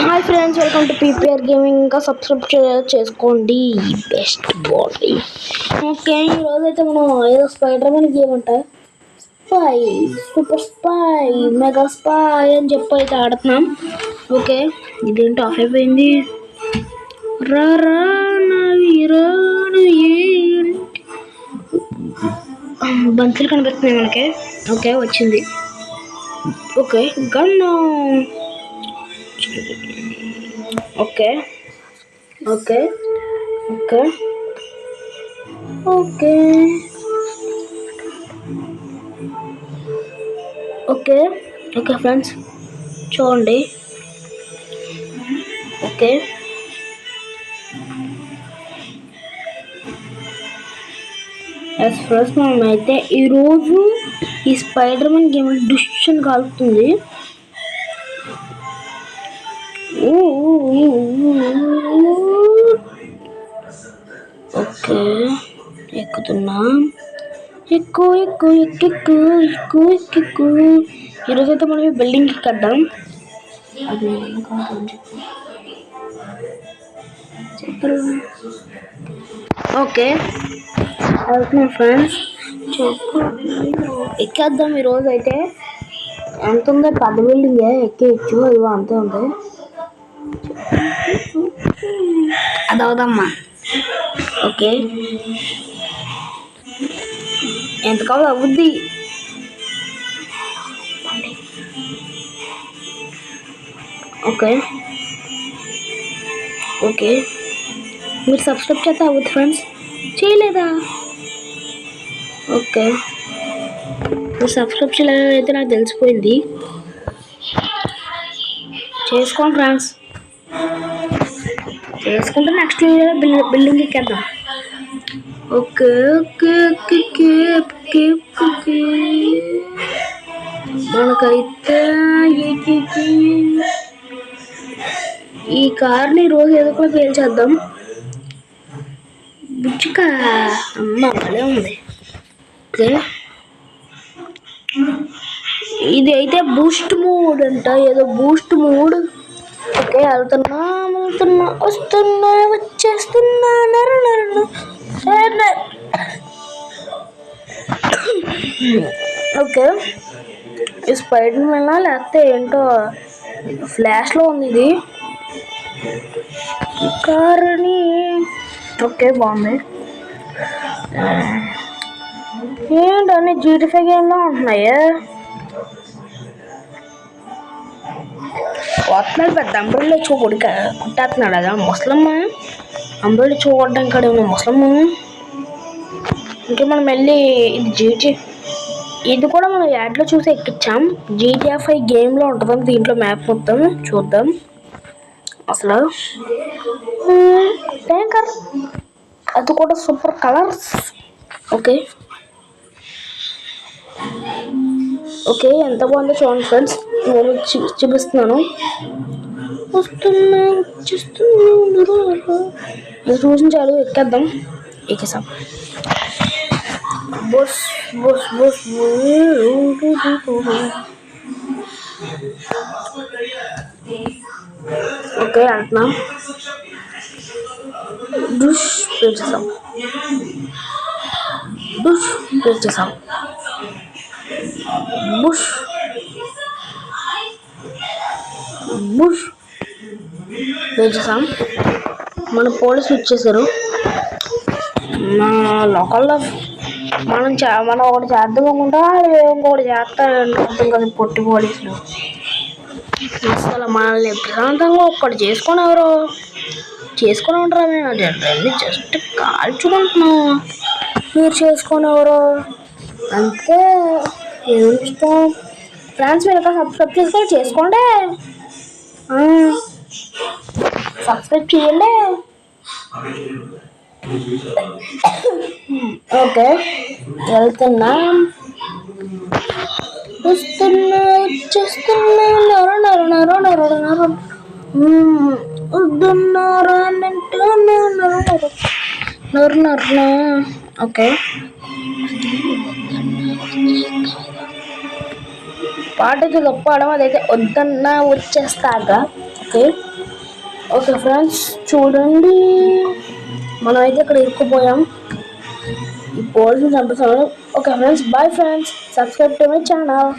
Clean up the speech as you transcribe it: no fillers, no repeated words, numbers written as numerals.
Hi friends, welcome to PPR gaming. ఇంకా subscribe చేసుకోండి. Best body. Okay, ఈరోజు అయితే మనం ఏదో స్పైడర్ మ్యాన్ గేమ్ అంట, spy super spy mega spy అని చెప్పి అయితే ఆడుతున్నాం. ఓకే, ఇదేంటి ఆఫ్ అయిపోయింది. రా బంతులు కనిపిస్తున్నాయి మనకి. ఓకే, వచ్చింది. Okay, gun. Okay okay okay okay okay okay friends, చూడండి. ఓకే, ఫ్రెండ్స్ మనమైతే ఈరోజు ఈ స్పైడర్ మ్యాన్ గేమ్ డిస్ట్రిక్షన్ కాలుతుంది. ఓకే, ఎక్కుతున్నా. ఎక్కువ ఈరోజు అయితే మనం బిల్డింగ్ ఎక్కద్దాం. అది చెప్పరు. ఓకే, వెళ్తున్నాం ఫ్రెండ్స్. ఎక్కేద్దాం. ఈరోజు అయితే ఎంత ఉందో, పెద్ద బిల్డింగ్ ఎక్కేయచ్చు. ఇదిగో అంతే ఉంది. అది అవుదమ్మా. ఓకే, ఎంత కావాలి అవుద్ది. ఓకే ఓకే, మీరు సబ్స్క్రైబ్ చేస్తే అవుద్ది ఫ్రెండ్స్. చేయలేదా? ఓకే, మీరు సబ్స్క్రైబ్ చేయలేదైతే నాకు తెలిసిపోయింది. చేసుకోండి ఫ్రెండ్స్. చేసుకుంటే నెక్స్ట్ వీడియోలో బిల్డింగ్ ఎక్కేద్దాం. Okay okay okay okay okay మనకైతే ఈ కార్ని రోజు ఏదో కూడా పేల్చేద్దాం. బుచ్చుక అమ్మ భలే ఉంది. ఓకే, ఇది అయితే బూస్ట్ మోడ్ అంట, ఏదో బూస్ట్ మోడ్. ఓకే, వెళ్తున్నా వస్తున్నా వచ్చేస్తున్నా. ఓకే, ఈ స్పైడర్ మ్యాన్ లేకపోతే ఏంటో ఫ్లాష్లో ఉంది ఇది కారుని. ఓకే, బాగుంది. ఏంటన్నీ GTA గేమ్లో ఉంటున్నాయి. వస్తున్నాడు పెద్ద అంబ్రెల్లా చూడు కుట్టేస్తున్నాడు. అదా ముసలమ్మ అంబ్రెల్లా చూడడం కాడ ముసలమ్మ. ఇంకా మనం వెళ్ళి ఇది కూడా మనం యాడ్లో చూసి ఎక్కించాం. GTA 5 గేమ్లో ఉంటుంది దీంట్లో మ్యాప్ మొత్తం. చూద్దాం అసలు. ట్యాంకర్ అది కూడా సూపర్ కలర్స్. ఓకే ఓకే, ఎంత బాగుందో చూడండి ఫ్రెండ్స్. నేను చూపిస్తున్నాను. వస్తున్నా చూసించాలు. ఎక్కేద్దాం. ఎక్కేసాం. బస్ బస్ బస్ ఓకే, అంటున్నాం. డుష్ పేల్చేసాం. బుష్ పేల్చేసాం. బుష్ బుష్ పేల్చేసాం. మన పోలీసులు వచ్చేసారు. మా లోకల్లో మనం ఒకటి చేద్దాం అనుకుంటా, ఇంకొకటి చేస్తారు అర్థం కదా. పొట్టి పోలీసులు అసలు మనల్ని ప్రశాంతంగా ఒక్కటి చేసుకొని ఉంటారా? మేము అన్ని జస్ట్ కాల్చుకుంటున్నాం. మీరు చేసుకొని ఎవరో అంతే. ఏమిష్టం ఫ్రెండ్స్, మీరు సబ్స్క్రైబ్ చేసుకోండి. సబ్స్క్రైబ్ చేయండి. ఓకే, వెళ్తున్నా వస్తున్నా వచ్చేస్తున్నా. ఓకే, పాట అయితే గొప్ప అదైతే వద్దన్నా వచ్చేస్తాగా. ఓకే, ఓకే ఫ్రెండ్స్ చూడండి, మనం అయితే ఇక్కడ ఇరుక్కుపోయాం. ఈ బోల్డ్ని చంపుతాను. Okay friends, bye friends, subscribe to my channel.